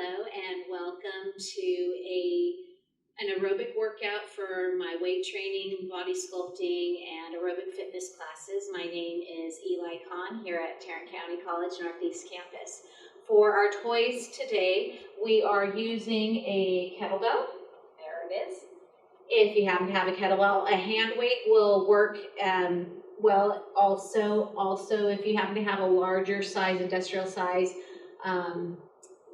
Hello and welcome to an aerobic workout for my weight training, body sculpting, and aerobic fitness classes. My name is Eli here at Tarrant County College Northeast Campus. For our toys today, we are using a kettlebell. There it is. If you happen to have a kettlebell, a hand weight will work well. Also, if you happen to have a larger size, industrial size,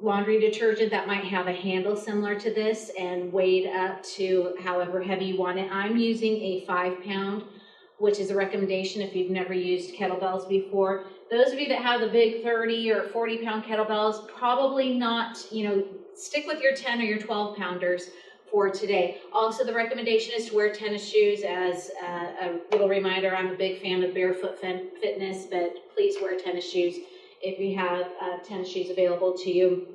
laundry detergent that might have a handle similar to this and weighed up to however heavy you want it. I'm using a 5-pound, which is a recommendation if you've never used kettlebells before. Those of you that have the big 30 or 40-pound kettlebells, probably not, stick with your 10 or your 12-pounders for today. Also, the recommendation is to wear tennis shoes. As a little reminder, I'm a big fan of barefoot fitness, but please wear tennis shoes if you have tennis shoes available to you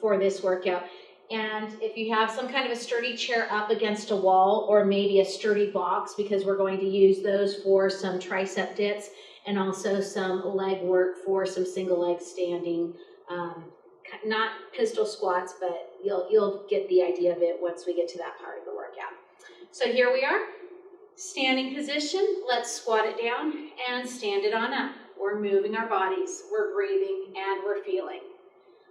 for this workout. And if you have some kind of a sturdy chair up against a wall or maybe a sturdy box, because we're going to use those for some tricep dips and also some leg work for some single leg standing, not pistol squats, but you'll get the idea of it once we get to that part of the workout. So here we are, standing position. Let's squat it down and stand it on up. We're moving our bodies, we're breathing, and we're feeling.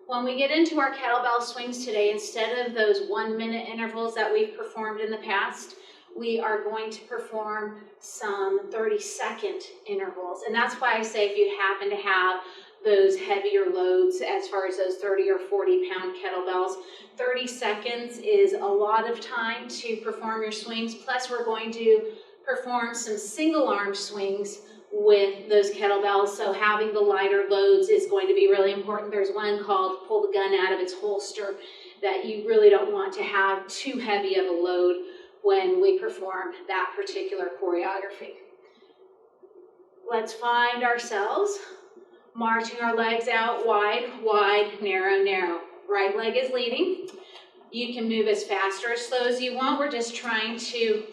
When we get into our kettlebell swings today, instead of those 1-minute intervals that we've performed in the past, we are going to perform some 30-second intervals. And that's why I say if you happen to have those heavier loads as far as those 30 or 40-pound kettlebells, 30 seconds is a lot of time to perform your swings. Plus, we're going to perform some single arm swings with those kettlebells, so having the lighter loads is going to be really important. There's one called pull the gun out of its holster that you really don't want to have too heavy of a load when we perform that particular choreography. Let's find ourselves marching our legs out wide, wide, narrow, narrow. Right leg is leading. You can move as fast or as slow as you want. We're just trying to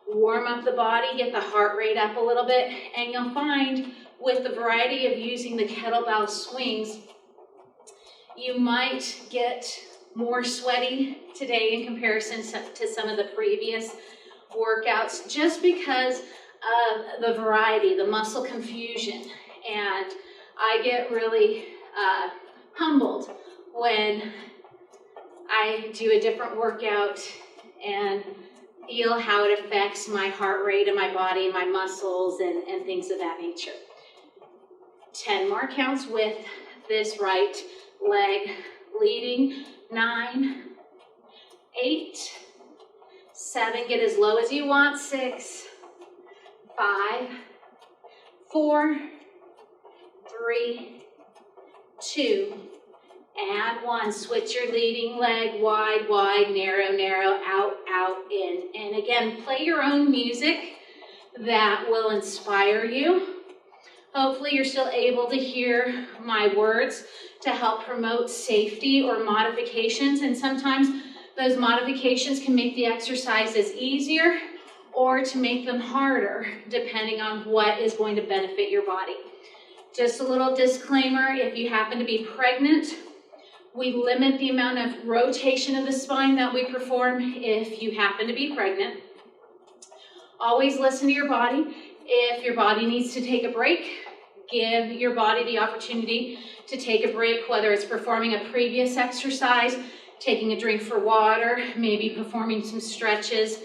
warm up the body, get the heart rate up a little bit, and you'll find with the variety of using the kettlebell swings, you might get more sweaty today in comparison to some of the previous workouts just because of the variety, the muscle confusion. And I get really humbled when I do a different workout and feel how it affects my heart rate and my body and my muscles and things of that nature. 10 more counts with this right leg leading. 9, 8, 7, get as low as you want. 6, 5, 4, 3, 2, and 1. Switch your leading leg, wide, wide, narrow, narrow, out, out, in. And again, play your own music that will inspire you. Hopefully you're still able to hear my words to help promote safety or modifications. And sometimes those modifications can make the exercises easier or to make them harder, depending on what is going to benefit your body. Just a little disclaimer, if you happen to be pregnant, we limit the amount of rotation of the spine that we perform if you happen to be pregnant. Always listen to your body. If your body needs to take a break, give your body the opportunity to take a break, whether it's performing a previous exercise, taking a drink for water, maybe performing some stretches.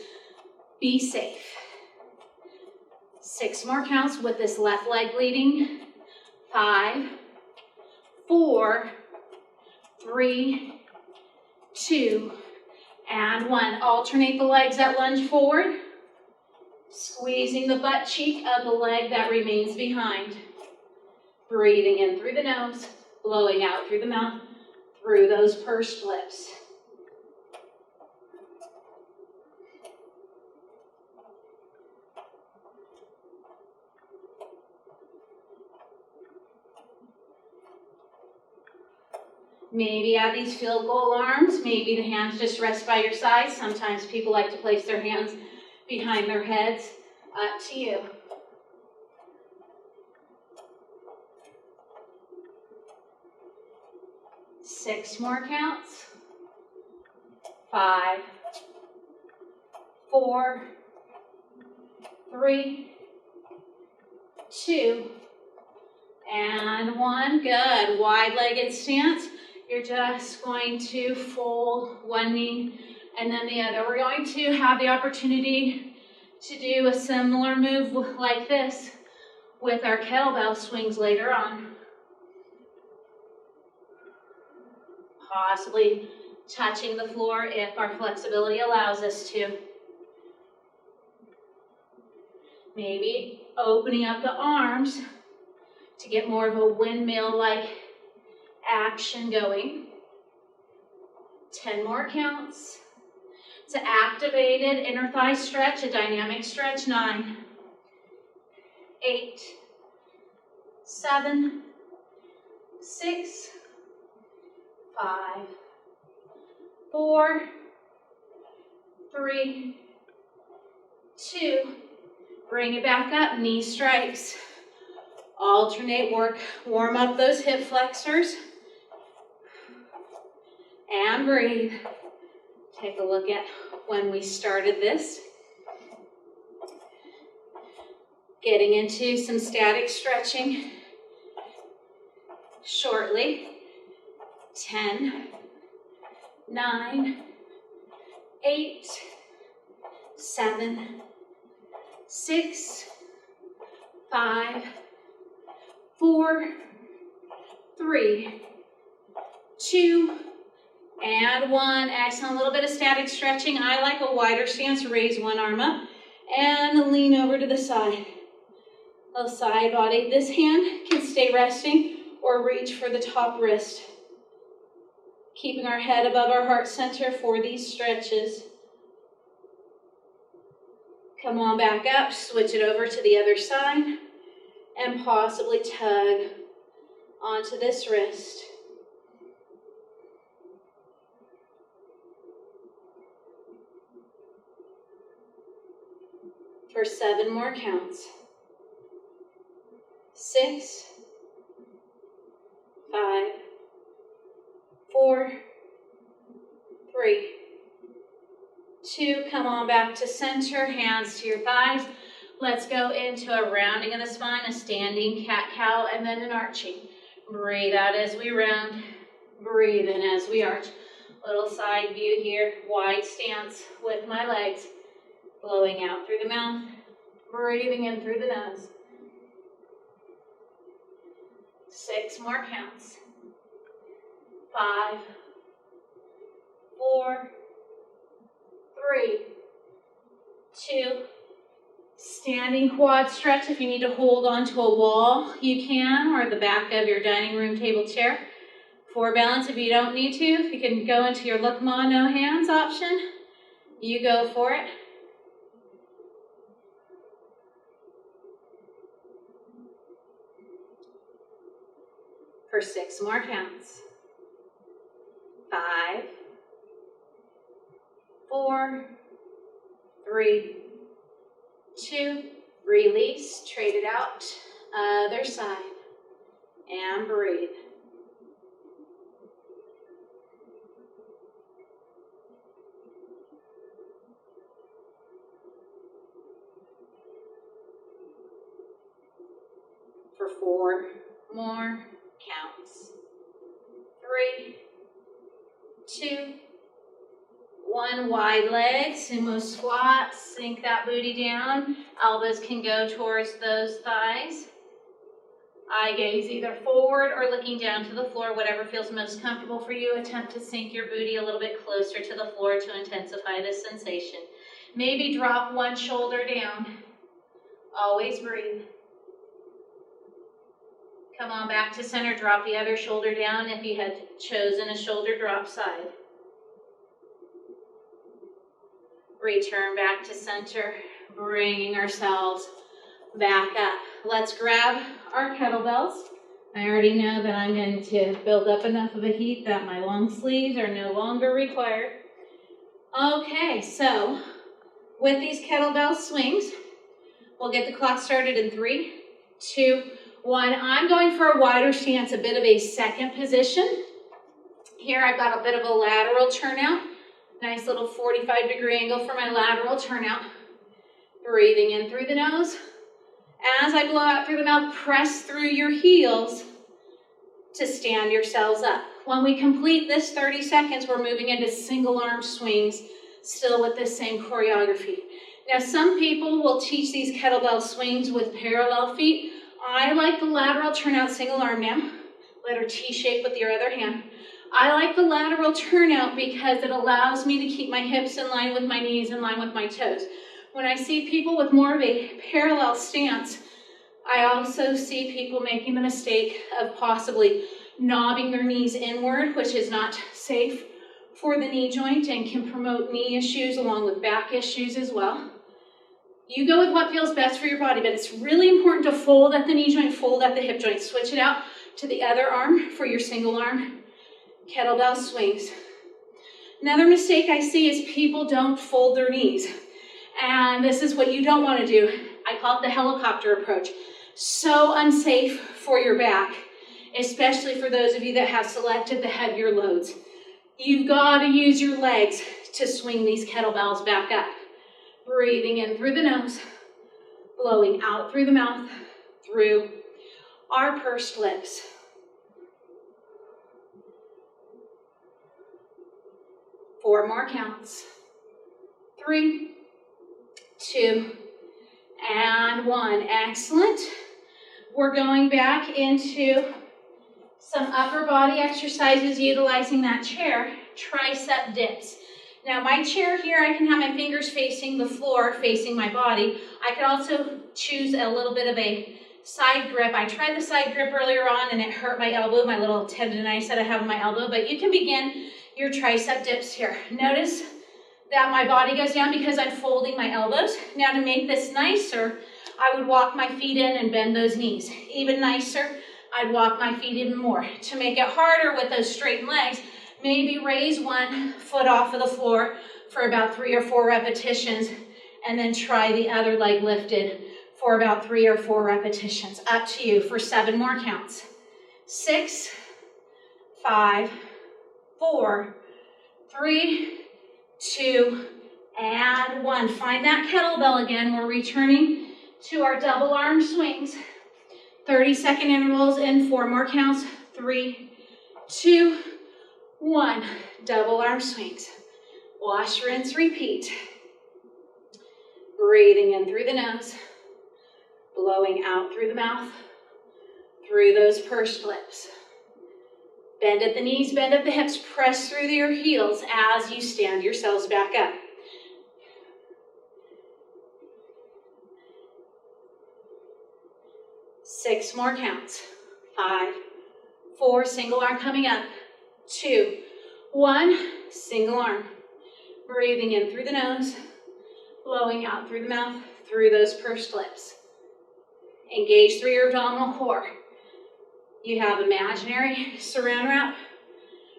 Be safe. 6 more counts with this left leg leading. 5, 4, 3, 2, and 1. Alternate the legs that lunge forward, squeezing the butt cheek of the leg that remains behind. Breathing in through the nose, blowing out through the mouth, through those pursed lips. Maybe add these field goal arms. Maybe the hands just rest by your sides. Sometimes people like to place their hands behind their heads. Up to you. 6 more counts. 5, 4, 3, 2, and 1. Good. Wide-legged stance. You're just going to fold one knee and then the other. We're going to have the opportunity to do a similar move like this with our kettlebell swings later on. Possibly touching the floor if our flexibility allows us to. Maybe opening up the arms to get more of a windmill-like action going. 10 more counts. It's an activated inner thigh stretch, a dynamic stretch. 9, 8, 7, 6, 5, 4, 3, 2. Bring it back up, knee strikes. Alternate work, warm up those hip flexors. And breathe. Take a look at when we started this. Getting into some static stretching shortly. 10, 9, 8, 7, 6, 5, 4, 3, 2, and 1. Excellent. A little bit of static stretching. I like a wider stance. Raise one arm up and lean over to the side. A side body. This hand can stay resting or reach for the top wrist. Keeping our head above our heart center for these stretches. Come on back up. Switch it over to the other side and possibly tug onto this wrist. For 7 more counts. 6, 5, 4, 3, 2. Come on back to center, hands to your thighs. Let's go into a rounding of the spine, a standing cat-cow, and then an arching. Breathe out as we round. Breathe in as we arch. Little side view here, wide stance with my legs. Blowing out through the mouth, breathing in through the nose. 6 more counts. 5, 4, 3, 2. Standing quad stretch. If you need to hold onto a wall, you can, or the back of your dining room table chair. For balance, if you don't need to, if you can go into your look ma, no hands option, you go for it. For 6 more counts. 5, 4, 3, 2. Release, trade it out, other side, and breathe. For 4 more counts. 3, 2, 1. Wide legs, sumo squats. Sink that booty down. Elbows can go towards those thighs. Eye gaze either forward or looking down to the floor, whatever feels most comfortable for you. Attempt to sink your booty a little bit closer to the floor to intensify this sensation. Maybe drop one shoulder down. Always breathe. Come on back to center, drop the other shoulder down if you had chosen a shoulder drop side. Return back to center, bringing ourselves back up. Let's grab our kettlebells. I already know that I'm going to build up enough of a heat that my long sleeves are no longer required. Okay, so with these kettlebell swings, we'll get the clock started in 3, 2, 1. I'm going for a wider stance, a bit of a second position. Here I've got a bit of a lateral turnout. Nice little 45-degree angle for my lateral turnout. Breathing in through the nose. As I blow out through the mouth, press through your heels to stand yourselves up. When we complete this 30 seconds, we're moving into single arm swings, still with this same choreography. Now, some people will teach these kettlebell swings with parallel feet. I like the lateral turnout single arm, ma'am. Let her T-shape with your other hand. I like the lateral turnout because it allows me to keep my hips in line with my knees, in line with my toes. When I see people with more of a parallel stance, I also see people making the mistake of possibly knobbing their knees inward, which is not safe for the knee joint and can promote knee issues along with back issues as well. You go with what feels best for your body, but it's really important to fold at the knee joint, fold at the hip joint. Switch it out to the other arm for your single arm kettlebell swings. Another mistake I see is people don't fold their knees. And this is what you don't want to do. I call it the helicopter approach. So unsafe for your back, especially for those of you that have selected the heavier loads. You've got to use your legs to swing these kettlebells back up. Breathing in through the nose, blowing out through the mouth, through our pursed lips. Four more counts. 3, 2, and 1. Excellent. We're going back into some upper body exercises utilizing that chair, tricep dips. Now my chair here, I can have my fingers facing the floor, facing my body. I could also choose a little bit of a side grip. I tried the side grip earlier on and it hurt my elbow, my little tendonitis that I have in my elbow, but you can begin your tricep dips here. Notice that my body goes down because I'm folding my elbows. Now to make this nicer, I would walk my feet in and bend those knees. Even nicer, I'd walk my feet even more. To make it harder with those straightened legs, maybe raise one foot off of the floor for about 3 or 4 repetitions, and then try the other leg lifted for about 3 or 4 repetitions. Up to you for 7 more counts. 6, 5, 4, 3, 2, and 1. Find that kettlebell again. We're returning to our double arm swings. 30-second intervals in 4 more counts. 3, 2, 1. Double arm swings. Wash, rinse, repeat. Breathing in through the nose. Blowing out through the mouth. Through those pursed lips. Bend at the knees, bend at the hips. Press through your heels as you stand yourselves back up. Six more counts. 5, 4, single arm coming up. 2, 1, single arm. Breathing in through the nose, blowing out through the mouth, through those pursed lips. Engage through your abdominal core. You have imaginary saran wrap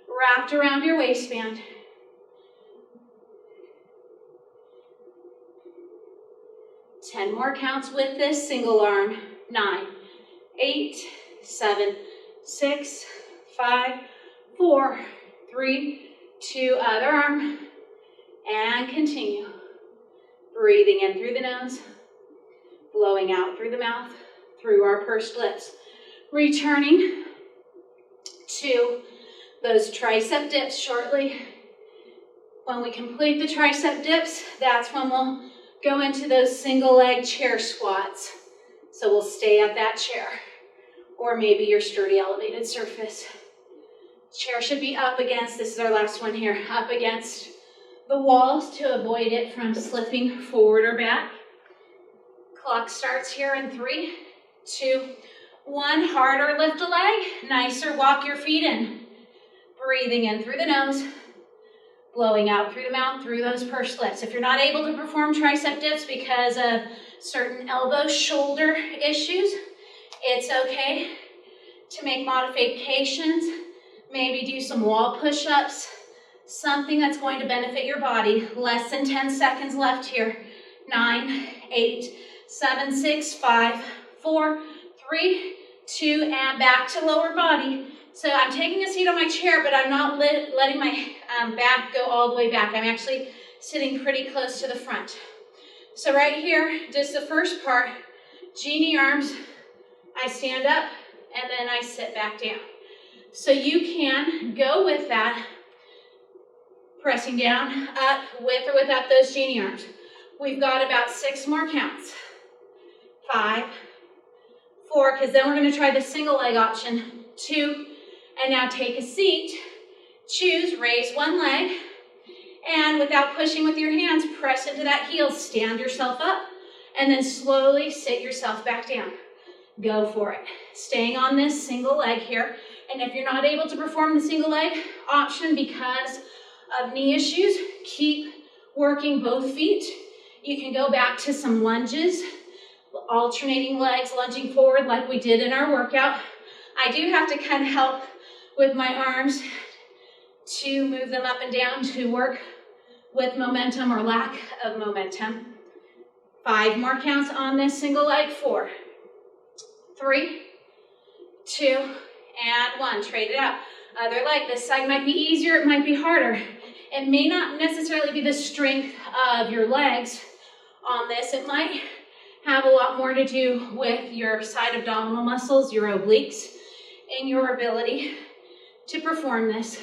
wrapped around your waistband. Ten more counts with this single arm. 9, 8, 7, 6, 5, 4, 3, 2, other arm, and continue. Breathing in through the nose, blowing out through the mouth, through our pursed lips. Returning to those tricep dips shortly. When we complete the tricep dips, that's when we'll go into those single leg chair squats. So we'll stay at that chair, or maybe your sturdy elevated surface. Chair should be up against, this is our last one here, up against the walls to avoid it from slipping forward or back. Clock starts here in 3, 2, 1. Harder lift a leg, nicer walk your feet in. Breathing in through the nose, blowing out through the mouth, through those pursed lips. If you're not able to perform tricep dips because of certain elbow, shoulder issues, it's okay to make modifications. Maybe do some wall push-ups, something that's going to benefit your body. Less than 10 seconds left here. 9, 8, 7, 6, 5, 4, 3, 2, and back to lower body. So I'm taking a seat on my chair, but I'm not letting my back go all the way back. I'm actually sitting pretty close to the front. So right here, just the first part, genie arms, I stand up, and then I sit back down. So you can go with that, pressing down, up, with or without those genie arms. We've got about 6 more counts. 5, 4, because then we're going to try the single leg option. 2, and now take a seat. Choose, raise one leg, and without pushing with your hands, press into that heel, stand yourself up, and then slowly sit yourself back down. Go for it. Staying on this single leg here, and if you're not able to perform the single leg option because of knee issues, keep working both feet. You can go back to some lunges, alternating legs, lunging forward like we did in our workout. I do have to kind of help with my arms to move them up and down to work with momentum or lack of momentum. 5 more counts on this single leg. 4, 3, 2, and 1. Trade it out. Other leg. This side might be easier, it might be harder. It may not necessarily be the strength of your legs on this. It might have a lot more to do with your side abdominal muscles, your obliques, and your ability to perform this.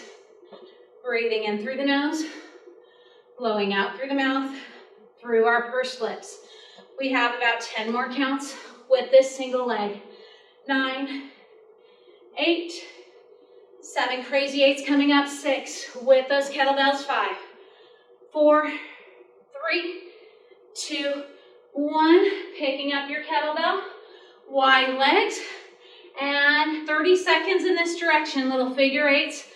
Breathing in through the nose, blowing out through the mouth, through our pursed lips. We have about 10 more counts with this single leg. 9, 8, 7, crazy 8s coming up. 6, with those kettlebells. 5, 4, 3, 2, 1. Picking up your kettlebell, wide legs, and 30 seconds in this direction, little figure 8s.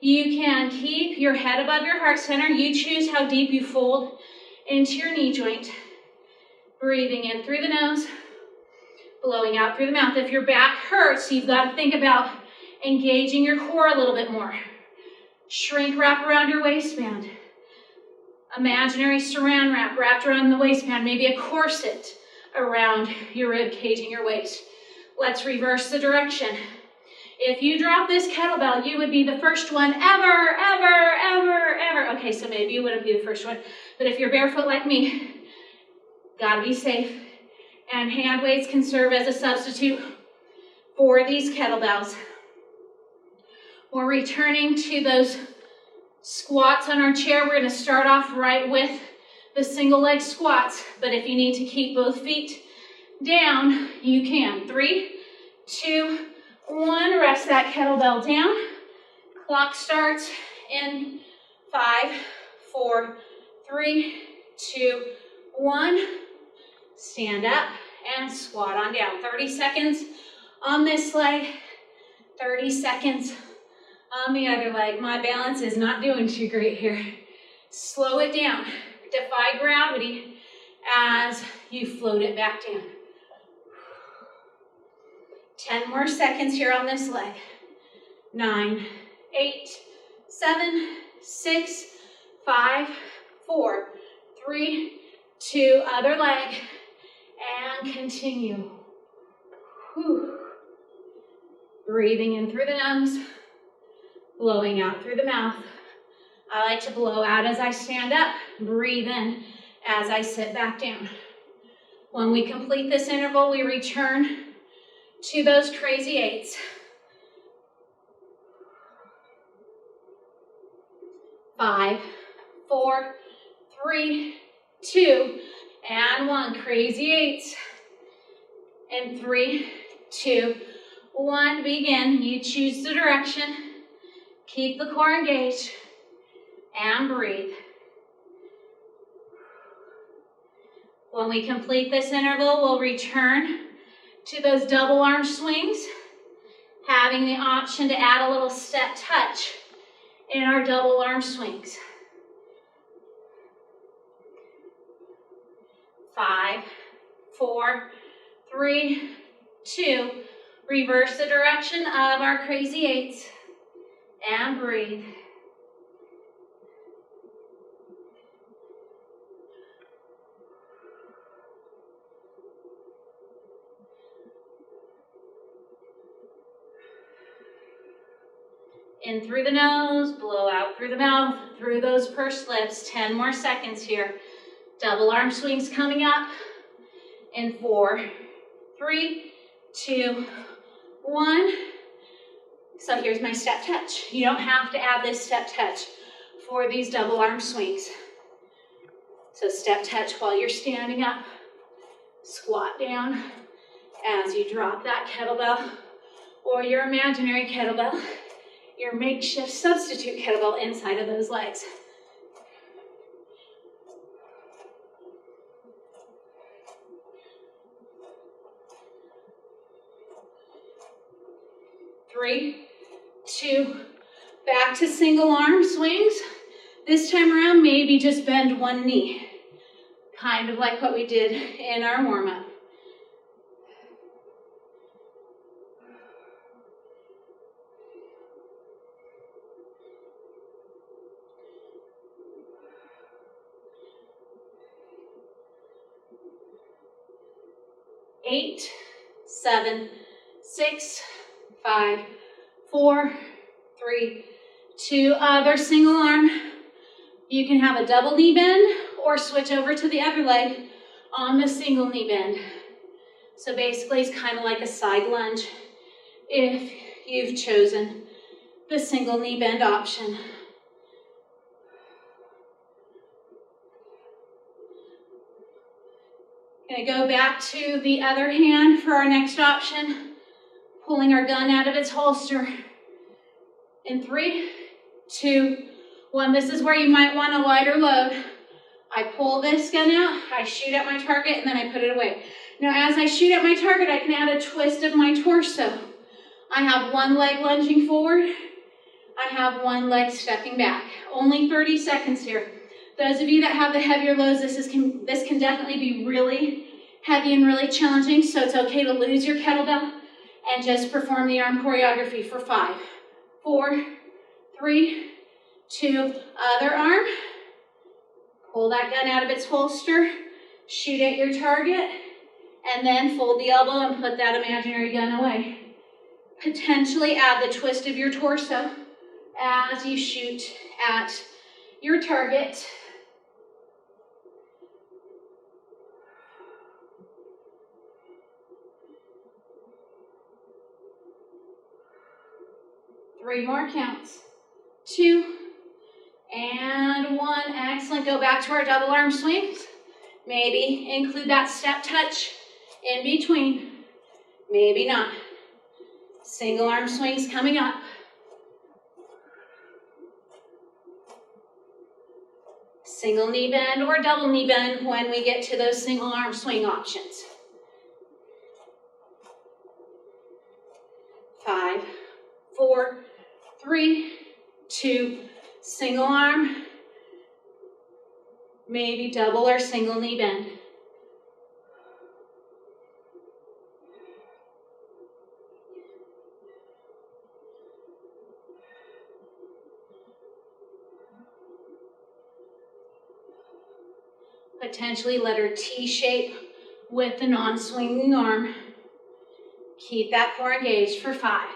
You can keep your head above your heart center. You choose how deep you fold into your knee joint. Breathing in through the nose, blowing out through the mouth. If your back hurts, you've got to think about engaging your core a little bit more. Shrink wrap around your waistband. Imaginary saran wrap wrapped around the waistband, maybe a corset around your rib cage and your waist. Let's reverse the direction. If you drop this kettlebell, you would be the first one ever. Okay, so maybe you wouldn't be the first one, but if you're barefoot like me, gotta be safe. And hand weights can serve as a substitute for these kettlebells. We're returning to those squats on our chair. We're gonna start off right with the single leg squats, but if you need to keep both feet down, you can. 3, 2, 1, rest that kettlebell down. Clock starts in 5, 4, 3, 2, 1. Stand up and squat on down. 30 seconds on this leg, 30 seconds on the other leg. My balance is not doing too great here. Slow it down. Defy gravity as you float it back down. 10 more seconds here on this leg. 9, 8, 7, 6, 5, 4, 3, 2, other leg, and continue. Whew. Breathing in through the nose, blowing out through the mouth. I like to blow out as I stand up, breathe in as I sit back down. When we complete this interval, we return to those crazy 8s. 5, 4, 3, 2, and 1. Crazy 8s. And 3, 2, 1. Begin. You choose the direction. Keep the core engaged. And breathe. When we complete this interval, we'll return to those double arm swings, having the option to add a little step touch in our double arm swings. 5, 4, 3, 2. Reverse the direction of our crazy 8s and breathe. In through the nose, blow out through the mouth, through those pursed lips. 10 more seconds here. Double arm swings coming up. In 4, 3, 2, 1. So here's my step touch. You don't have to add this step touch for these double arm swings. So step touch while you're standing up. Squat down as you drop that kettlebell or your imaginary kettlebell, your makeshift substitute kettlebell inside of those legs. Three, 2, back to single arm swings. This time around, maybe just bend one knee, kind of like what we did in our warm-up. Eight, 7, 6, 5, 4, 3, 2. Other single arm. You can have a double knee bend or switch over to the other leg on the single knee bend. So basically it's kind of like a side lunge if you've chosen the single knee bend option. Gonna go back to the other hand for our next option, pulling our gun out of its holster. In 3, 2, 1. This is where you might want a lighter load. I pull this gun out, I shoot at my target, and then I put it away. Now as I shoot at my target, I can add a twist of my torso. I have one leg lunging forward, I have one leg stepping back. Only 30 seconds here. Those of you that have the heavier loads, this can definitely be really heavy and really challenging, so it's okay to lose your kettlebell and just perform the arm choreography for 5, 4, 3, 2, other arm. Pull that gun out of its holster, shoot at your target, and then fold the elbow and put that imaginary gun away. Potentially add the twist of your torso as you shoot at your target. Three more counts. 2 and 1. Excellent. Go back to our double arm swings. Maybe include that step touch in between. Maybe not. Single arm swings coming up. Single knee bend or double knee bend when we get to those single arm swing options. 5, 4, 3, 2, single arm, maybe double or single knee bend. Potentially letter T shape with the non-swinging arm. Keep that core engaged for 5,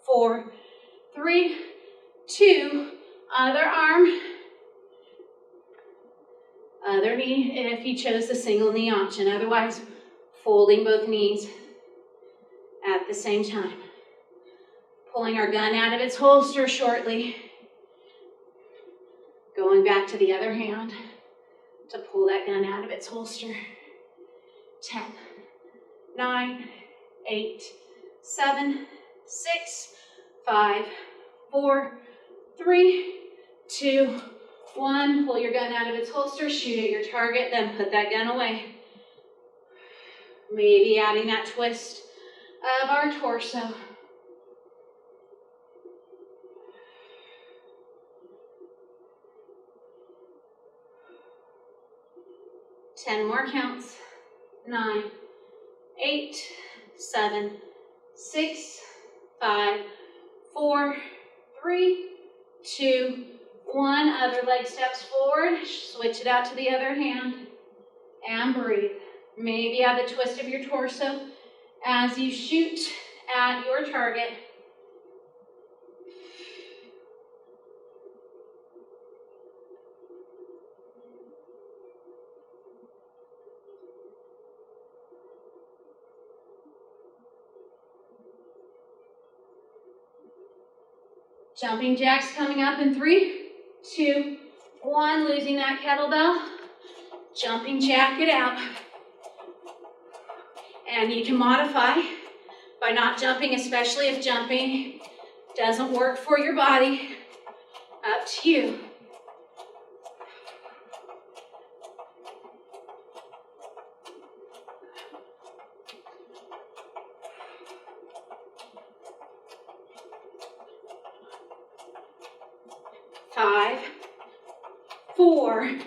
4, 3, 2, other arm, other knee if you chose the single knee option. Otherwise, folding both knees at the same time. Pulling our gun out of its holster shortly. Going back to the other hand to pull that gun out of its holster. 10, 9, 8, 7, 6, 5, 4, 3, 2, 1. Pull your gun out of its holster, shoot at your target, then put that gun away. Maybe adding that twist of our torso. Ten more counts. 9, 8, 7, 6, 5, 4, 3, 2, 1. Other leg steps forward. Switch it out to the other hand. And breathe. Maybe add the twist of your torso as you shoot at your target. Jumping jacks coming up in 3, 2, 1. Losing that kettlebell. Jumping jack it out. And you can modify by not jumping, especially if jumping doesn't work for your body. Up to you. Five, 4,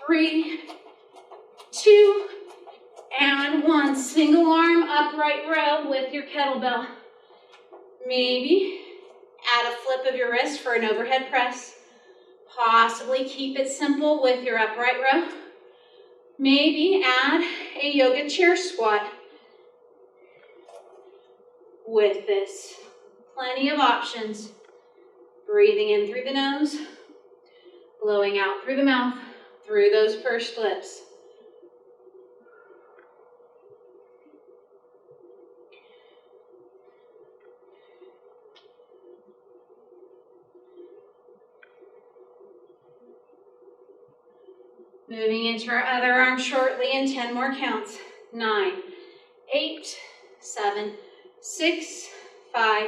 3, 2, and 1. Single arm upright row with your kettlebell. Maybe add a flip of your wrist for an overhead press. Possibly keep it simple with your upright row. Maybe add a yoga chair squat with this. Plenty of options. Breathing in through the nose, blowing out through the mouth, through those pursed lips. Moving into our other arm shortly in 10 more counts. 9, 8, 7, 6, 5,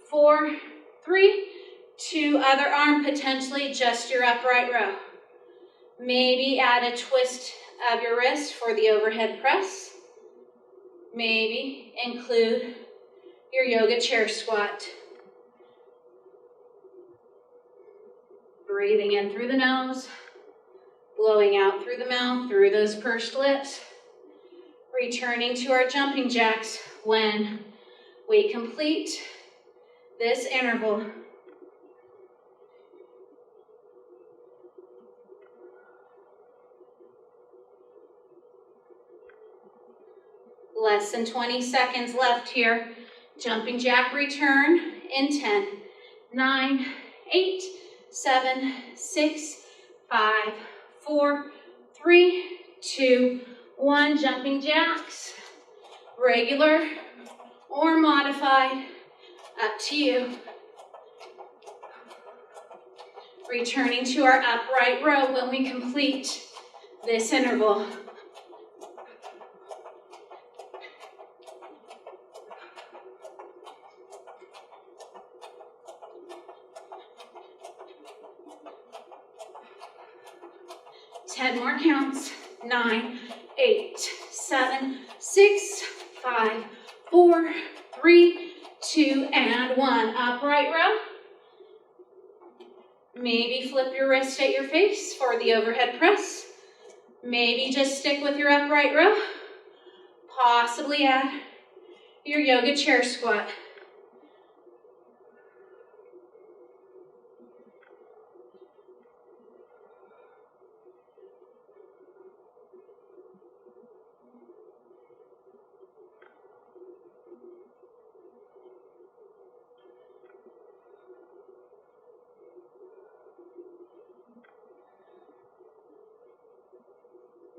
4, 3, 2. Other arm, potentially just your upright row. Maybe add a twist of your wrist for the overhead press. Maybe include your yoga chair squat. Breathing in through the nose, blowing out through the mouth, through those pursed lips. Returning to our jumping jacks when we complete this interval. Less than 20 seconds left here. Jumping jack return in 10, 9, 8, 7, 6, 5, 4, 3, 2, 1. Jumping jacks, regular or modified, up to you. Returning to our upright row when we complete this interval. More counts. 9, 8, 7, 6, 5, 4, 3, 2, and 1. Upright row. Maybe flip your wrist at your face for the overhead press. Maybe just stick with your upright row. Possibly add your yoga chair squat.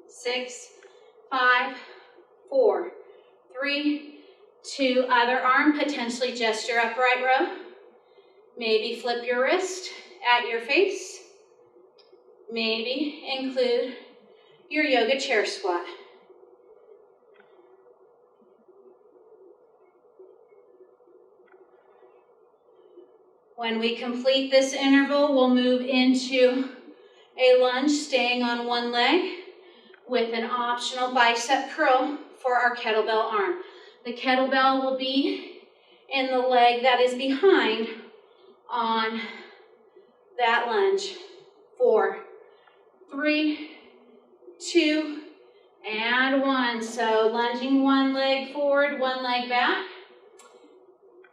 Six, 5, 4, 3, 2. Other arm, potentially just your upright row. Maybe flip your wrist at your face. Maybe include your yoga chair squat. When we complete this interval, we'll move into a lunge, staying on one leg, with an optional bicep curl for our kettlebell arm. The kettlebell will be in the leg that is behind on that lunge. 4, 3, 2, and 1. So lunging one leg forward, one leg back.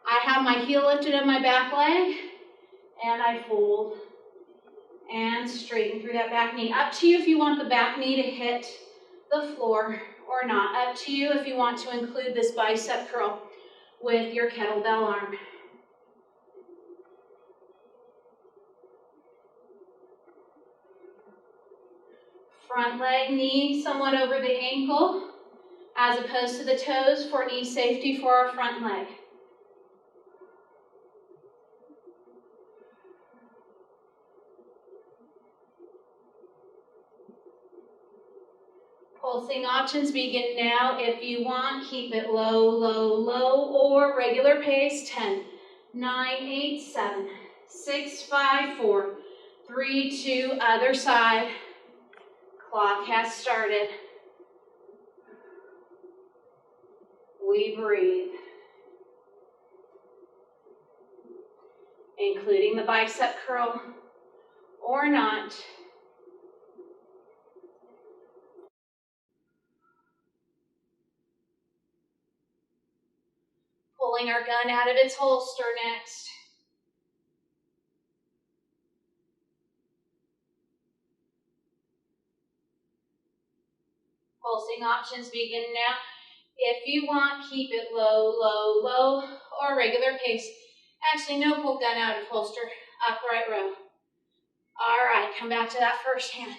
I have my heel lifted in my back leg, and I fold and straighten through that back knee. Up to you if you want the back knee to hit the floor or not. Up to you if you want to include this bicep curl with your kettlebell arm. Front leg, knee somewhat over the ankle, as opposed to the toes for knee safety for our front leg. Pulsing options begin now. If you want, keep it low, low, low, or regular pace. 10, 9, 8, 7, 6, 5, 4, 3, 2, other side. Clock has started. We breathe, including the bicep curl or not. Pulling our gun out of its holster next. Pulsing options begin now. If you want, keep it low, low, low, or regular pace. Actually, no pull gun out of holster, upright row. All right, come back to that first hand.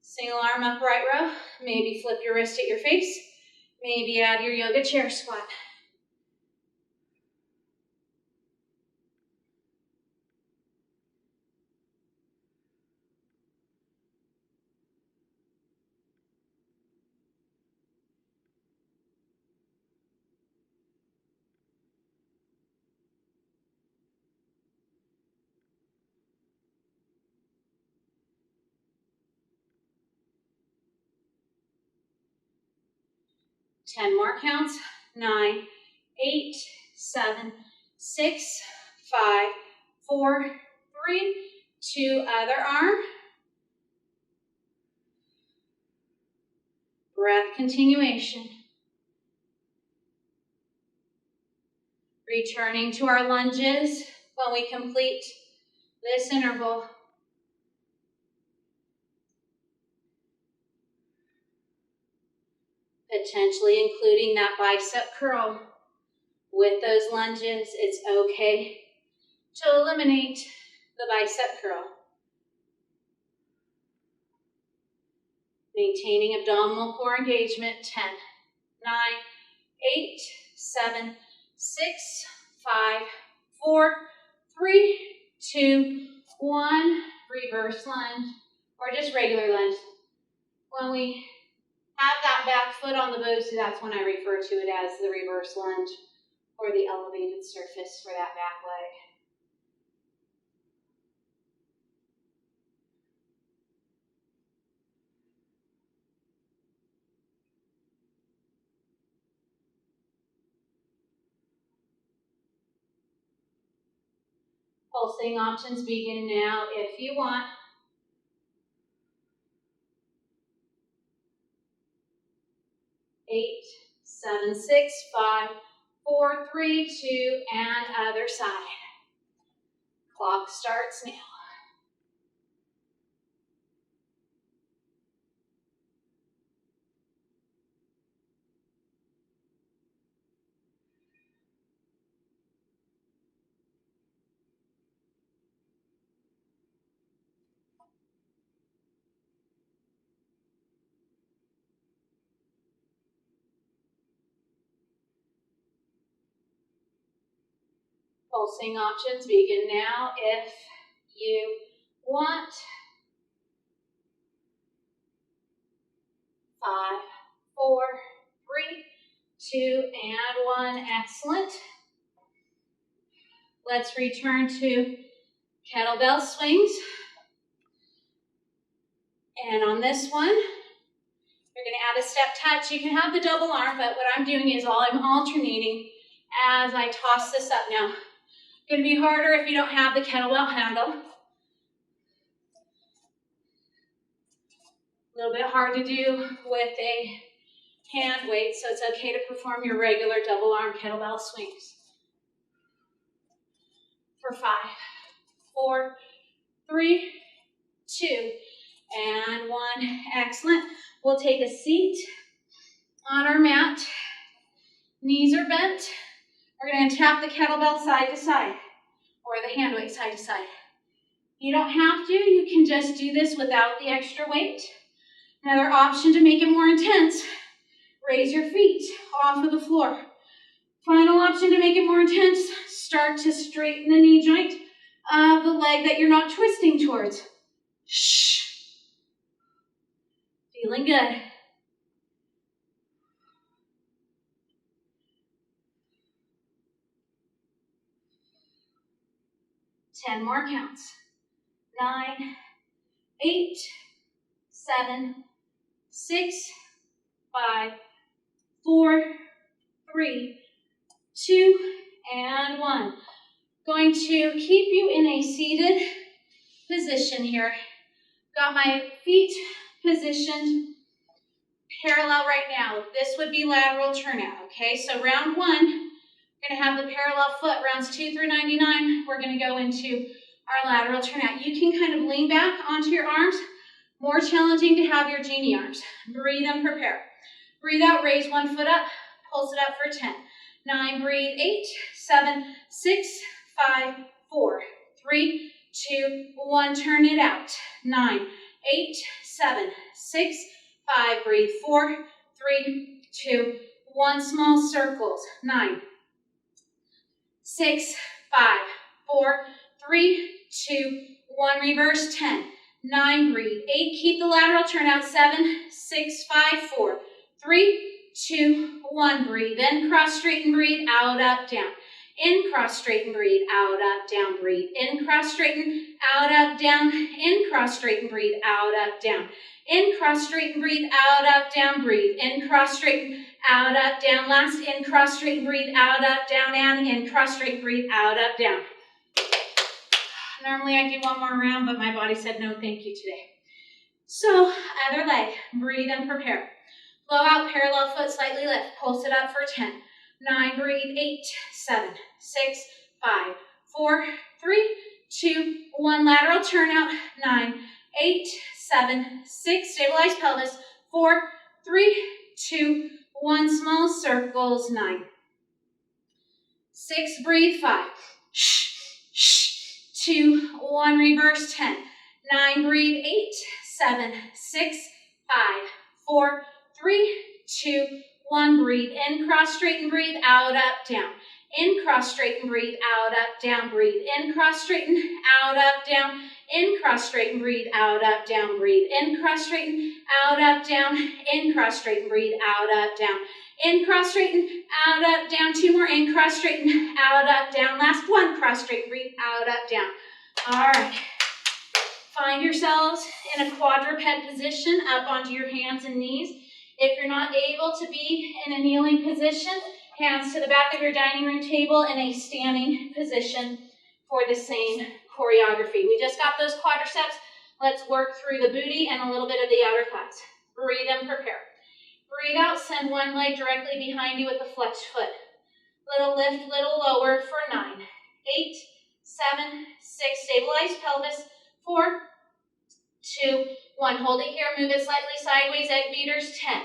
Single arm upright row. Maybe flip your wrist at your face. Maybe add your yoga chair squat. Ten more counts. 9, 8, 7, 6, 5, 4, 3, 2, other arm. Breath continuation. Returning to our lunges when we complete this interval. Potentially including that bicep curl. With those lunges, it's okay to eliminate the bicep curl. Maintaining abdominal core engagement. 10, 9, 8, 7, 6, 5, 4, 3, 2, 1. Reverse lunge, or just regular lunge. When we have that back foot on the boosie, that's when I refer to it as the reverse lunge, or the elevated surface for that back leg. Pulsing options begin now if you want. Eight, 7, 6, 5, 4, 3, 2, and other side. Clock starts now. Pulsing options begin now if you want. 5, 4, 3, 2, and 1. Excellent. Let's return to kettlebell swings. And on this one, you're going to add a step touch. You can have the double arm, but what I'm doing is I'm alternating as I toss this up now. It's going to be harder if you don't have the kettlebell handle. A little bit hard to do with a hand weight, so it's okay to perform your regular double arm kettlebell swings. For 5, 4, 3, 2, and 1. Excellent. We'll take a seat on our mat. Knees are bent. We're going to tap the kettlebell side to side, or the hand weight side to side. You don't have to. You can just do this without the extra weight. Another option to make it more intense, raise your feet off of the floor. Final option to make it more intense, start to straighten the knee joint of the leg that you're not twisting towards. Shh. Feeling good. 10 more counts. 9, 8, 7, 6, 5, 4, 3, 2, and 1. Going to keep you in a seated position here. Got my feet positioned parallel right now. This would be lateral turnout, okay? So round 1, we're going to have the parallel foot. Rounds 2 through 99, we're going to go into our lateral turnout. You can kind of lean back onto your arms. More challenging to have your genie arms. Breathe and prepare. Breathe out, raise one foot up, pulse it up for 10. 9, breathe, 8, 7, 6, 5, 4, 3, 2, 1, turn it out. 9, 8, 7, 6, 5, breathe, 4, 3, 2, 1, small circles. 9, 6, 5, 4, 3, 2, 1, reverse 10. 9, breathe, 8, keep the lateral turnout. 7, 6, 5, 4, 3, 2, 1, breathe in, cross, straighten, breathe, out, up, down. In, cross, straighten, breathe, out, up, down, breathe. In, cross, straighten, out, up, down. In, cross, straighten, breathe, out, up, down. In, cross, straighten, breathe, out, up, down, breathe. In, cross, straighten, out, up, down. Last, in, cross, straighten, breathe, out, up, down, and in, cross, straighten, breathe, out, up, down. Normally I do one more round, but my body said no thank you today. So, other leg, breathe and prepare. Blow out, parallel foot, slightly lift. Pulse it up for 10. 9, breathe, 8, 7, 6, 5, 4, 3, 2, 1, lateral turnout. 9, 8, 7, 6, stabilize pelvis. 4, 3, 2, 1, small circles. 9, 6, breathe, 5, 2, 1, reverse 10. 9, breathe, 8, 7, 6, 5, 4, 3, 2, 1, breathe in, cross, straighten, breathe, out, up, down. In, cross, straighten, breathe, out, up, down, breathe. In, cross, straighten, out, up, down. In, cross, straighten, breathe, out, up, down, breathe. In, cross, straighten, out, up, down. In, cross, straighten, breathe, out, up, down. In, cross, straighten, out, up, down. 2 more, in, cross, straighten, out, up, down. Last one, cross, straighten, breathe, out, up, down. All right. Find yourselves in a quadruped position, up onto your hands and knees. If you're not able to be in a kneeling position, hands to the back of your dining room table in a standing position for the same choreography. We just got those quadriceps. Let's work through the booty and a little bit of the outer thighs. Breathe and prepare. Breathe out, send one leg directly behind you with the flexed foot. Little lift, little lower for 9, 8, 7, 6, stabilize pelvis. 4, 2, 1, hold it here, move it slightly sideways, egg beaters, 10,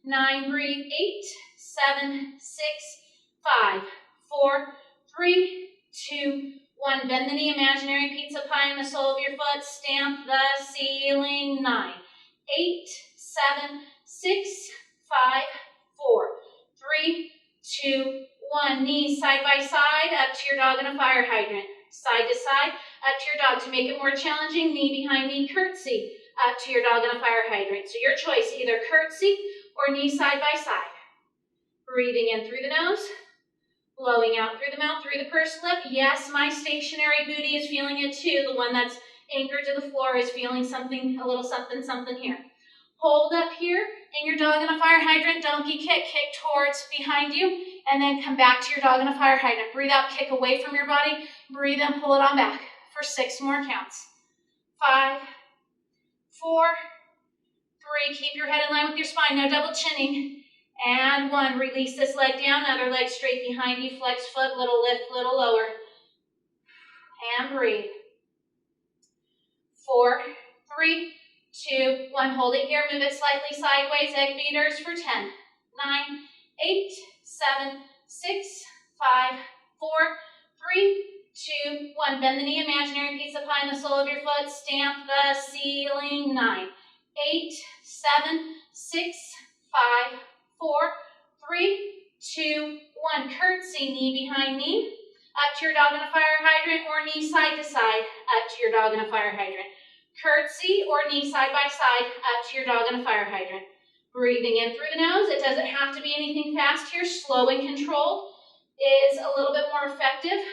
9, breathe, 8, 7, 6, 5, 4, 3, 2, 1, bend the knee, imaginary pizza pie in the sole of your foot, stamp the ceiling, 9, 8, 7, 6, 5, 4, 3, 2, 1, knees side by side, up to your dog in a fire hydrant, side to side, up to your dog. To make it more challenging, knee behind knee, curtsy, up to your dog in a fire hydrant. So your choice, either curtsy or knee side by side. Breathing in through the nose, blowing out through the mouth, through the pursed lip. Yes, my stationary booty is feeling it too. The one that's anchored to the floor is feeling something, a little something, something here. Hold up here in your dog in a fire hydrant, donkey kick, kick towards behind you, and then come back to your dog in a fire hydrant. Breathe out, kick away from your body, breathe in, pull it on back for 6 more counts. 5, 4, 3, keep your head in line with your spine, no double chinning. And 1, release this leg down, other leg straight behind you, flex foot, little lift, little lower. And breathe. 4, 3, 2, 1, hold it here, move it slightly sideways, egg beaters for 10, 9, 8, 7, 6, 5, 4, 3, 2, 1, bend the knee, imaginary pizza pie in the sole of your foot, stamp the ceiling, 9, 8, 7, 6, 5, 4, 3, 2, 1, curtsy, knee behind knee, up to your dog in a fire hydrant, or knee side to side, up to your dog in a fire hydrant. Curtsy or knee side by side, up to your dog in a fire hydrant. Breathing in through the nose. It doesn't have to be anything fast here. Slow and controlled is a little bit more effective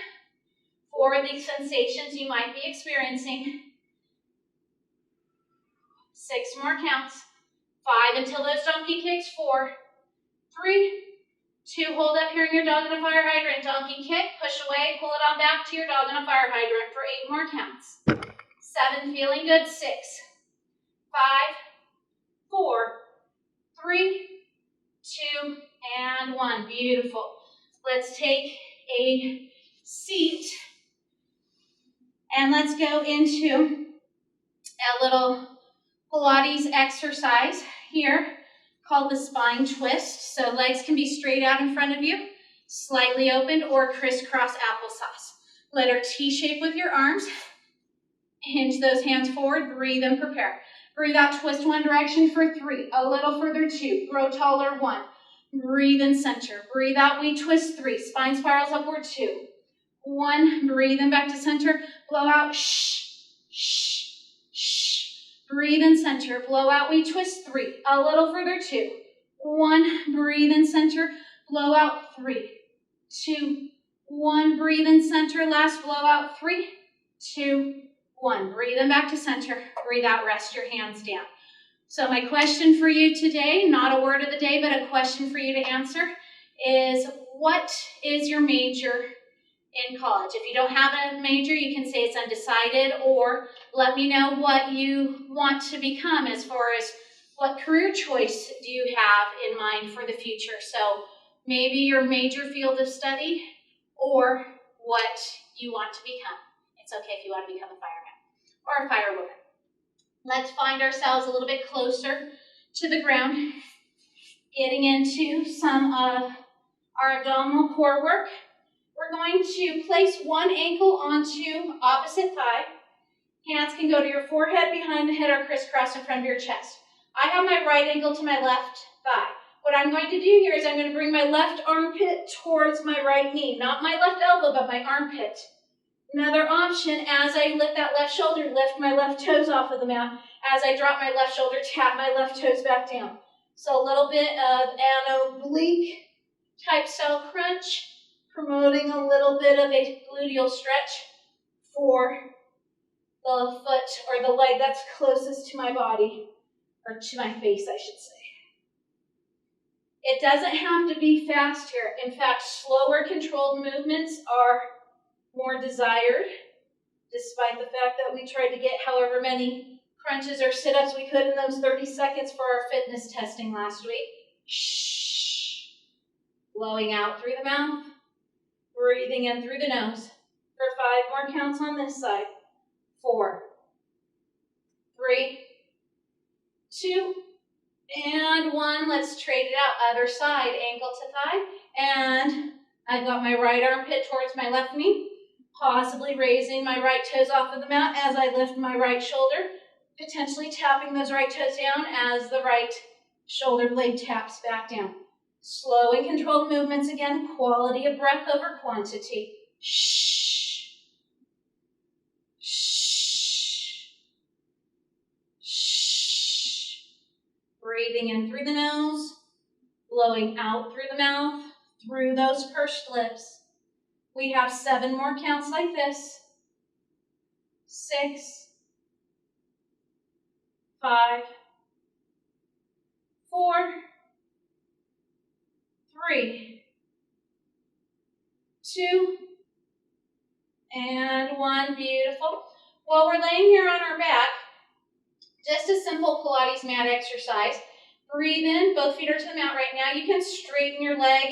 for the sensations you might be experiencing. 6 more counts. 5 until those donkey kicks. 4, 3, 2, hold up here in your dog in a fire hydrant. Donkey kick, push away, pull it on back to your dog in a fire hydrant for 8 more counts. 7, feeling good. 6, 5, 4, 3, 2, and 1. Beautiful. Let's take a seat and let's go into a little Pilates exercise here called the spine twist. So legs can be straight out in front of you, slightly opened, or crisscross applesauce. Letter T shape with your arms. Hinge those hands forward, breathe and prepare. Breathe out, twist one direction for 3, a little further 2, grow taller 1. Breathe in center. Breathe out, we twist 3, spine spirals upward 2. 1, breathe in back to center, blow out, shh, shh, shh. Breathe in center, blow out, we twist 3, a little further 2. 1, breathe in center, blow out 3, 2, 1, breathe in center, last blow out 3, 2, 1. Breathe in back to center, breathe out, rest your hands down. So my question for you today, not a word of the day, but a question for you to answer is, what is your major in college? If you don't have a major, you can say it's undecided, or let me know what you want to become as far as what career choice do you have in mind for the future. So maybe your major field of study or what you want to become. It's okay if you want to become a fireman or a firewoman. Let's find ourselves a little bit closer to the ground, getting into some of our abdominal core work. We're going to place one ankle onto opposite thigh. Hands can go to your forehead, behind the head, or crisscross in front of your chest. I have my right ankle to my left thigh. What I'm going to do here is I'm going to bring my left armpit towards my right knee. Not my left elbow, but my armpit. Another option, as I lift that left shoulder, lift my left toes off of the mat. As I drop my left shoulder, tap my left toes back down. So a little bit of an oblique type style crunch, promoting a little bit of a gluteal stretch for the foot or the leg that's closest to my body, or to my face, I should say. It doesn't have to be fast here. In fact, slower controlled movements are more desired, despite the fact that we tried to get however many crunches or sit-ups we could in those 30 seconds for our fitness testing last week. Shh. Blowing out through the mouth, breathing in through the nose. For 5 more counts on this side. 4, 3, 2, and 1. Let's trade it out. Other side, ankle to thigh. And I've got my right armpit towards my left knee, possibly raising my right toes off of the mat as I lift my right shoulder, potentially tapping those right toes down as the right shoulder blade taps back down. Slow and controlled movements again, quality of breath over quantity. Shh. Shh. Shh. Breathing in through the nose, blowing out through the mouth, through those pursed lips. We have 7 more counts like this. 6, 5, 4, 3, 2, and 1. Beautiful. While we're laying here on our back, just a simple Pilates mat exercise. Breathe in, both feet are to the mat right now. You can straighten your leg,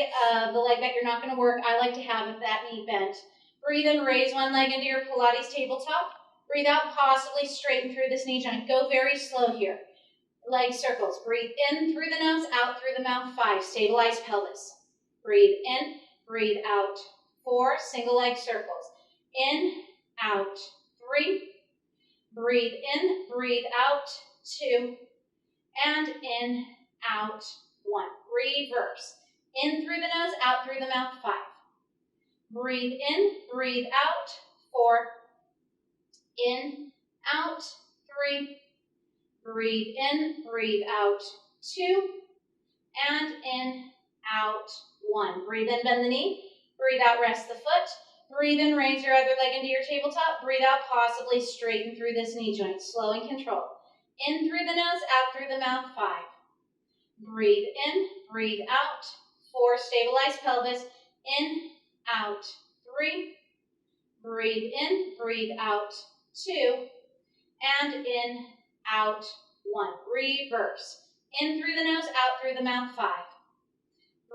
the leg that you're not going to work. I like to have that knee bent. Breathe in, raise one leg into your Pilates tabletop. Breathe out, possibly straighten through this knee joint. Go very slow here. Leg circles. Breathe in through the nose, out through the mouth. 5, stabilize pelvis. Breathe in, breathe out. 4, single leg circles. In, out. 3, breathe in, breathe out. 2, and in, out. 1. Reverse. In through the nose, out through the mouth. 5. Breathe in, breathe out. 4. In, out. 3. Breathe in, breathe out. 2. And in, out. 1. Breathe in, bend the knee. Breathe out, rest the foot. Breathe in, raise your other leg into your tabletop. Breathe out, possibly straighten through this knee joint. Slow and controlled. In through the nose, out through the mouth, 5. Breathe in, breathe out. 4, stabilize pelvis. In, out. 3. Breathe in, breathe out. 2. And in, out. 1. Reverse. In through the nose, out through the mouth, 5.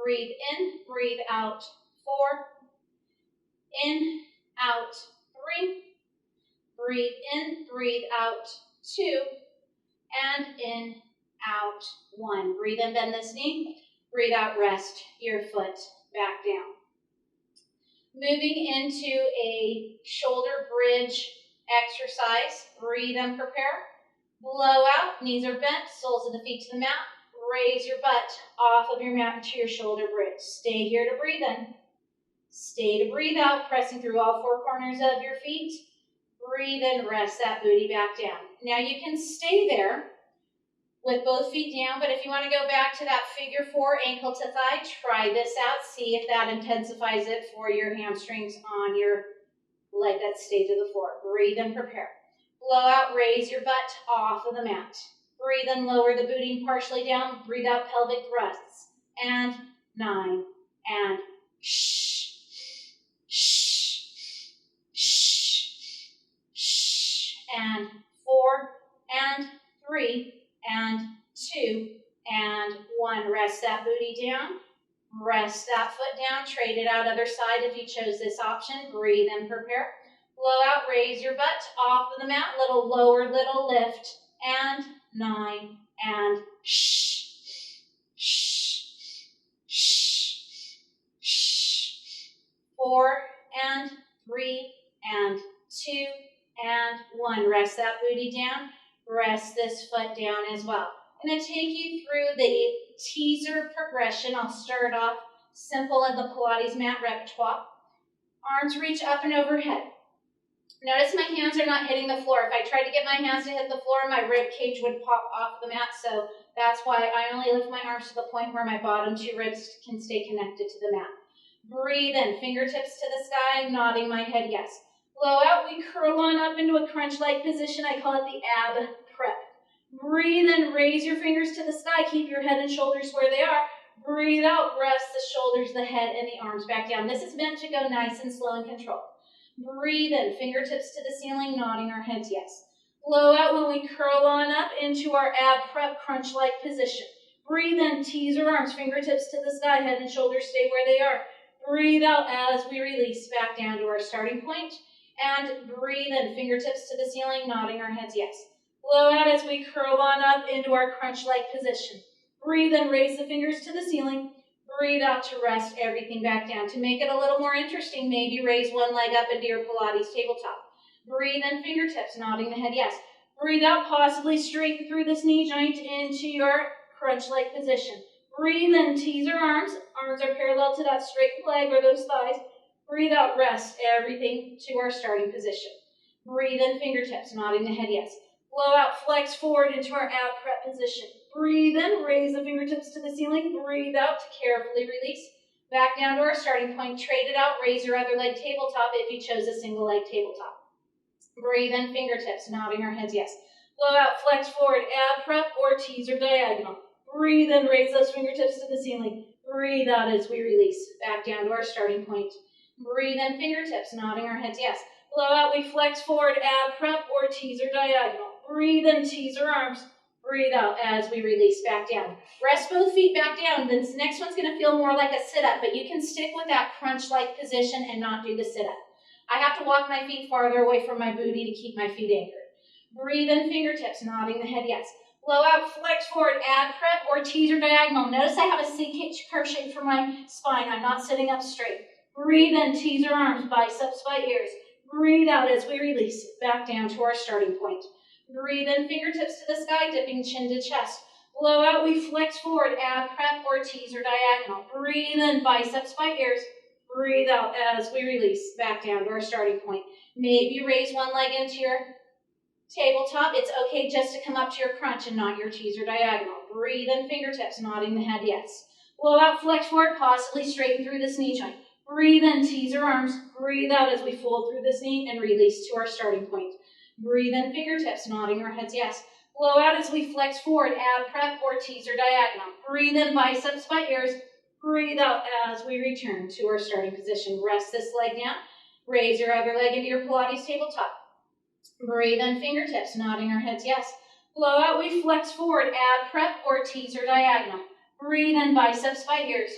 Breathe in, breathe out. 4. In, out. 3. Breathe in, breathe out. 2. And in, out. 1. Breathe in, bend this knee. Breathe out, rest your foot back down. Moving into a shoulder bridge exercise. Breathe and prepare. Blow out, knees are bent, soles of the feet to the mat. Raise your butt off of your mat into your shoulder bridge. Stay here to breathe in. Stay to breathe out, pressing through all 4 corners of your feet. Breathe in, rest that booty back down. Now you can stay there with both feet down, but if you want to go back to that figure 4, ankle to thigh, try this out. See if that intensifies it for your hamstrings on your leg that stayed to the floor. Breathe and prepare. Blow out, raise your butt off of the mat. Breathe in, lower the booty partially down. Breathe out, pelvic thrusts. And 9. And shh, shh, shh, shh. And 4, and 3, and 2, and 1. Rest that booty down. Rest that foot down. Trade it out other side if you chose this option. Breathe and prepare. Blow out, raise your butt off of the mat. Little lower, little lift. And 9, and shh, shh, shh, shh. 4, and 3, and 2, and 1. Rest that booty down. Rest this foot down as well. I'm going to take you through the teaser progression. I'll start off simple at the Pilates mat repertoire. Arms reach up and overhead. Notice my hands are not hitting the floor. If I tried to get my hands to hit the floor, my rib cage would pop off the mat, so that's why I only lift my arms to the point where my bottom 2 ribs can stay connected to the mat. Breathe in, fingertips to the sky, nodding my head yes. Blow out, we curl on up into a crunch-like position. I call it the ab prep. Breathe in, raise your fingers to the sky. Keep your head and shoulders where they are. Breathe out, rest the shoulders, the head, and the arms back down. This is meant to go nice and slow and controlled. Breathe in, fingertips to the ceiling, nodding our heads yes. Blow out when we curl on up into our ab prep crunch-like position. Breathe in, teaser arms, fingertips to the sky, head and shoulders stay where they are. Breathe out as we release back down to our starting point. And breathe in, fingertips to the ceiling, nodding our heads yes. Blow out as we curl on up into our crunch-like position. Breathe in, raise the fingers to the ceiling. Breathe out to rest everything back down. To make it a little more interesting, maybe raise one leg up into your Pilates tabletop. Breathe in, fingertips, nodding the head yes. Breathe out, possibly straighten through this knee joint into your crunch-like position. Breathe in, teaser arms. Arms are parallel to that straight leg or those thighs. Breathe out, rest everything to our starting position. Breathe in, fingertips, nodding the head yes. Blow out, flex forward into our ab prep position. Breathe in, raise the fingertips to the ceiling. Breathe out to carefully release. Back down to our starting point. Trade it out, raise your other leg tabletop if you chose a single leg tabletop. Breathe in, fingertips, nodding our heads yes. Blow out, flex forward, ab prep or teaser diagonal. Breathe in, raise those fingertips to the ceiling. Breathe out as we release. Back down to our starting point. Breathe in, fingertips, nodding our heads yes. Blow out, we flex forward, ab prep or teaser diagonal. Breathe in, teaser arms. Breathe out as we release back down. Rest both feet back down. This next one's going to feel more like a sit-up, but you can stick with that crunch-like position and not do the sit-up. I have to walk my feet farther away from my booty to keep my feet anchored. Breathe in, fingertips, nodding the head yes. Blow out, flex forward, ab prep or teaser diagonal. Notice I have a C curve shape for my spine. I'm not sitting up straight. Breathe in, teaser arms, biceps by ears. Breathe out as we release, back down to our starting point. Breathe in, fingertips to the sky, dipping chin to chest. Blow out, we flex forward, ab prep or teaser diagonal. Breathe in, biceps by ears. Breathe out as we release, back down to our starting point. Maybe raise one leg into your tabletop. It's okay just to come up to your crunch and not your teaser diagonal. Breathe in, fingertips, nodding the head yes. Blow out, flex forward, possibly straighten through this knee joint. Breathe in, teaser arms. Breathe out as we fold through this knee and release to our starting point. Breathe in, fingertips, nodding our heads yes. Blow out as we flex forward, ab prep or teaser diagonal. Breathe in, biceps by ears. Breathe out as we return to our starting position. Rest this leg down. Raise your other leg into your Pilates tabletop. Breathe in, fingertips, nodding our heads yes. Blow out, we flex forward, ab prep or teaser diagonal. Breathe in, biceps by ears.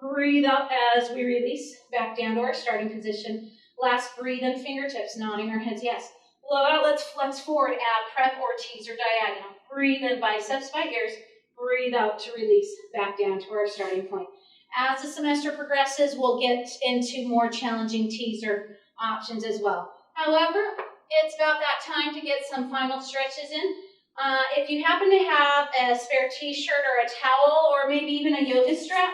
Breathe out as we release back down to our starting position. Last, breathe in, fingertips, nodding our heads yes. Blow out, let's flex forward, ab prep or teaser diagonal. Breathe in, biceps by ears. Breathe out to release back down to our starting point. As the semester progresses, we'll get into more challenging teaser options as well. However, it's about that time to get some final stretches in. If you happen to have a spare t-shirt or a towel or maybe even a yoga strap,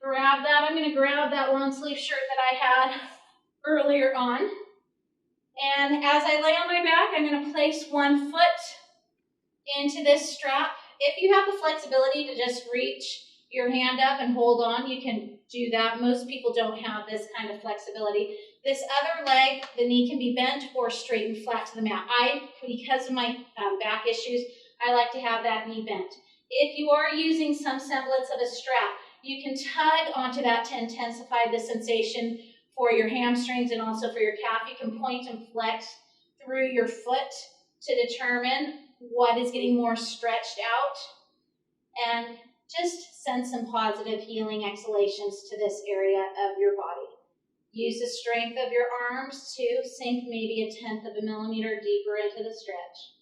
grab that. I'm going to grab that long sleeve shirt that I had earlier on. And as I lay on my back, I'm going to place one foot into this strap. If you have the flexibility to just reach your hand up and hold on, you can do that. Most people don't have this kind of flexibility. This other leg, the knee can be bent or straight and flat to the mat. Because of my back issues, I like to have that knee bent. If you are using some semblance of a strap, you can tug onto that to intensify the sensation for your hamstrings and also for your calf. You can point and flex through your foot to determine what is getting more stretched out, and just send some positive healing exhalations to this area of your body. Use the strength of your arms to sink maybe 1/10 of a millimeter deeper into the stretch.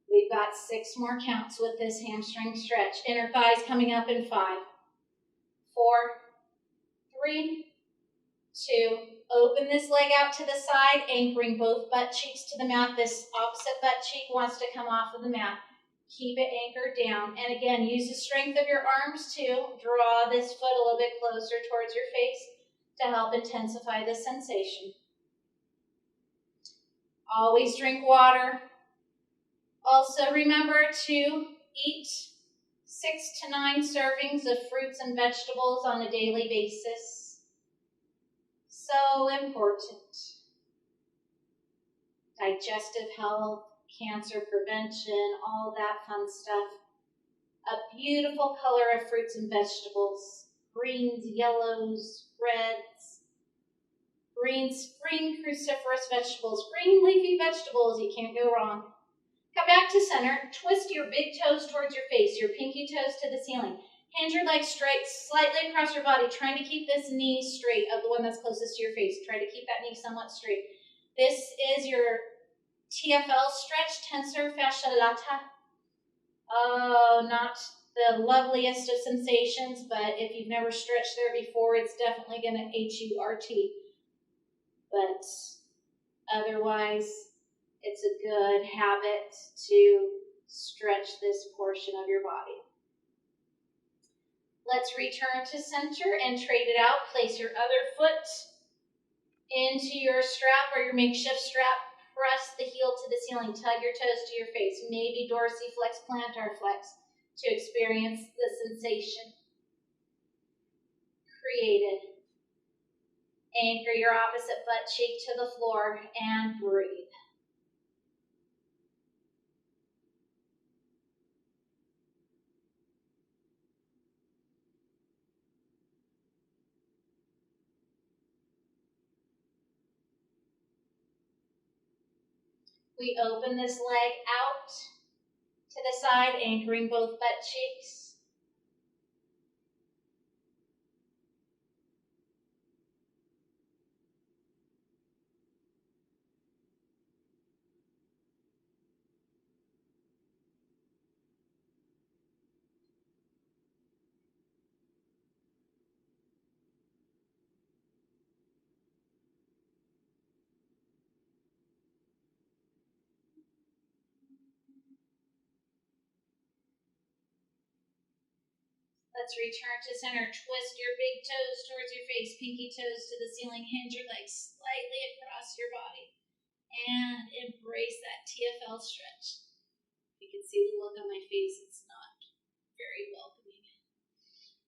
We've got 6 more counts with this hamstring stretch. Inner thighs coming up in 5, 4, 3, 2. Open this leg out to the side, anchoring both butt cheeks to the mat. This opposite butt cheek wants to come off of the mat. Keep it anchored down. And again, use the strength of your arms to draw this foot a little bit closer towards your face to help intensify the sensation. Always drink water. Also remember to eat 6 to 9 servings of fruits and vegetables on a daily basis. So important. Digestive health, cancer prevention, all that fun stuff. A beautiful color of fruits and vegetables. Greens, yellows, reds. Green spring cruciferous vegetables. Green leafy vegetables, you can't go wrong. Come back to center. Twist your big toes towards your face, your pinky toes to the ceiling. Hinge your legs straight, slightly across your body, trying to keep this knee straight, of the one that's closest to your face. Try to keep that knee somewhat straight. This is your TFL stretch, tensor fascia lata. Oh, not the loveliest of sensations, but if you've never stretched there before, it's definitely going to H-U-R-T. But otherwise, it's a good habit to stretch this portion of your body. Let's return to center and trade it out. Place your other foot into your strap or your makeshift strap. Press the heel to the ceiling. Tug your toes to your face. Maybe dorsiflex, plantar flex to experience the sensation created. Anchor your opposite butt cheek to the floor and breathe. We open this leg out to the side, anchoring both butt cheeks. Let's return to center. Twist your big toes towards your face, pinky toes to the ceiling. Hinge your legs slightly across your body. And embrace that TFL stretch. You can see the look on my face. It's not very welcoming.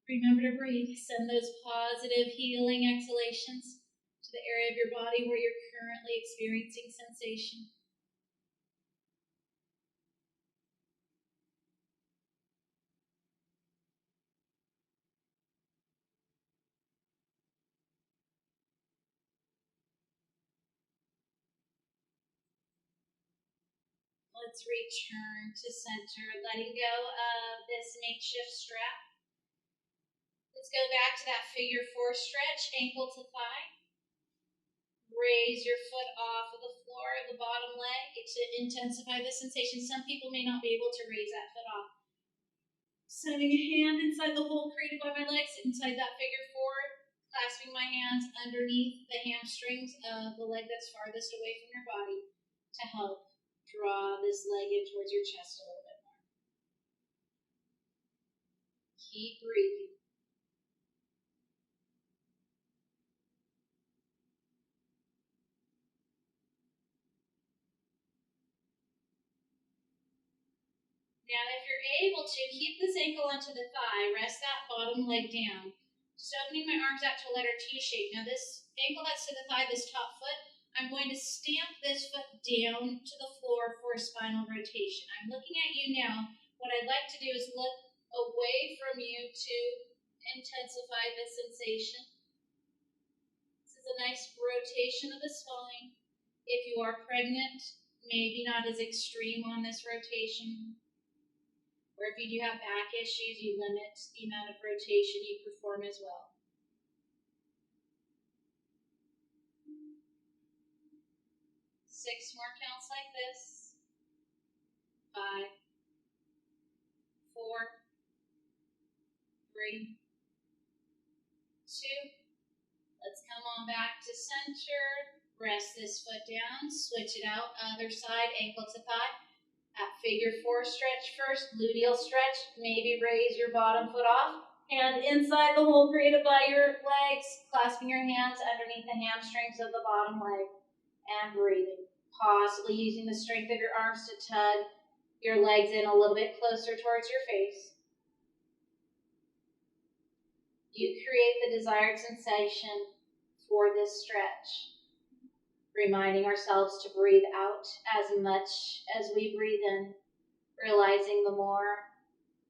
Remember to breathe. Send those positive healing exhalations to the area of your body where you're currently experiencing sensation. Let's return to center, letting go of this makeshift strap. Let's go back to that figure 4 stretch, ankle to thigh. Raise your foot off of the floor of the bottom leg to intensify the sensation. Some people may not be able to raise that foot off. Setting a hand inside the hole created by my legs, inside that figure 4, clasping my hands underneath the hamstrings of the leg that's farthest away from your body to help draw this leg in towards your chest a little bit more. Keep breathing. Now, if you're able to, keep this ankle onto the thigh, rest that bottom leg down. Just opening my arms out to a letter T shape. Now, this ankle that's to the thigh, this top foot, I'm going to stamp this foot down to the floor for a spinal rotation. I'm looking at you now. What I'd like to do is look away from you to intensify the sensation. This is a nice rotation of the spine. If you are pregnant, maybe not as extreme on this rotation. Or if you do have back issues, you limit the amount of rotation you perform as well. 6 more counts like this. 5, 4, 3, 2. Let's come on back to center. Rest this foot down. Switch it out. Other side, ankle to thigh. At figure 4 stretch first, gluteal stretch. Maybe raise your bottom foot off. Hand inside the hole created by your legs, clasping your hands underneath the hamstrings of the bottom leg, and breathing. Possibly using the strength of your arms to tug your legs in a little bit closer towards your face. You create the desired sensation for this stretch. Reminding ourselves to breathe out as much as we breathe in, realizing the more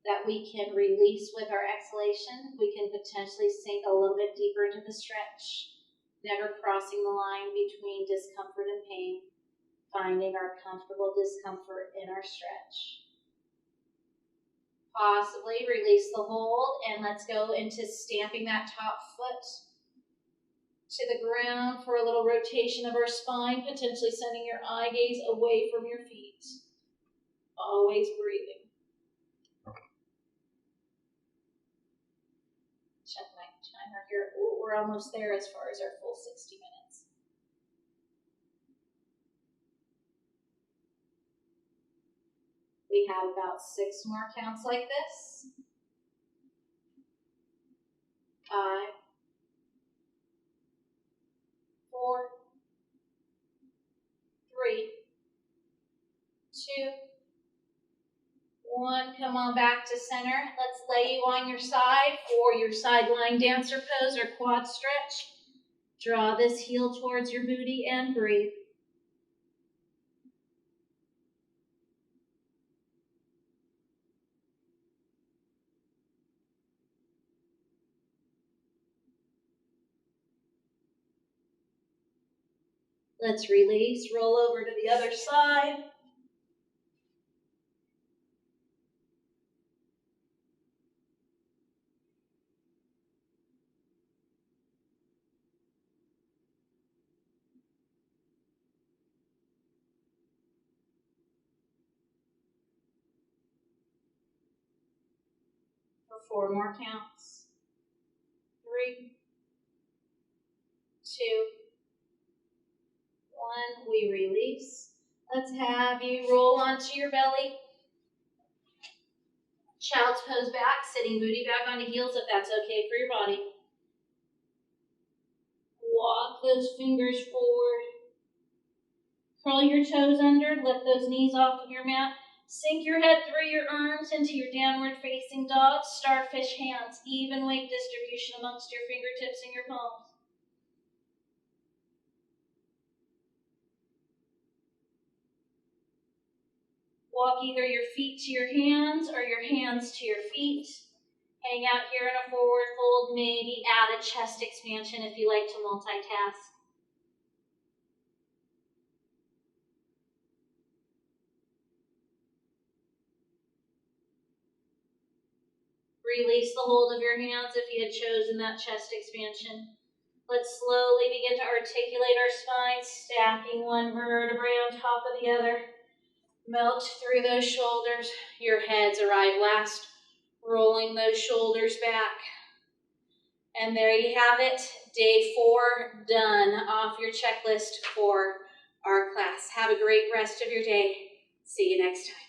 that we can release with our exhalation, we can potentially sink a little bit deeper into the stretch, never crossing the line between discomfort and pain, finding our comfortable discomfort in our stretch. Possibly release the hold, and let's go into stamping that top foot to the ground for a little rotation of our spine, potentially sending your eye gaze away from your feet. Always breathing. Check my timer here. Ooh, we're almost there as far as our full 60 minutes. We have about 6 more counts like this. 5, 4, 3, 2, 1. Come on back to center. Let's lay you on your side for your side lying dancer pose or quad stretch. Draw this heel towards your booty and breathe. Let's release, roll over to the other side. For 4 more counts. 3, 2, 1. We release. Let's have you roll onto your belly. Child's pose back, sitting booty back onto heels if that's okay for your body. Walk those fingers forward. Curl your toes under, lift those knees off of your mat. Sink your head through your arms into your downward facing dog, starfish hands, even weight distribution amongst your fingertips and your palms. Walk either your feet to your hands or your hands to your feet. Hang out here in a forward fold, maybe add a chest expansion if you like to multitask. Release the hold of your hands if you had chosen that chest expansion. Let's slowly begin to articulate our spine, stacking one vertebrae on top of the other. Melt through those shoulders. Your heads arrive last, rolling those shoulders back. And there you have it, day 4 done off your checklist for our class. Have a great rest of your day. See you next time.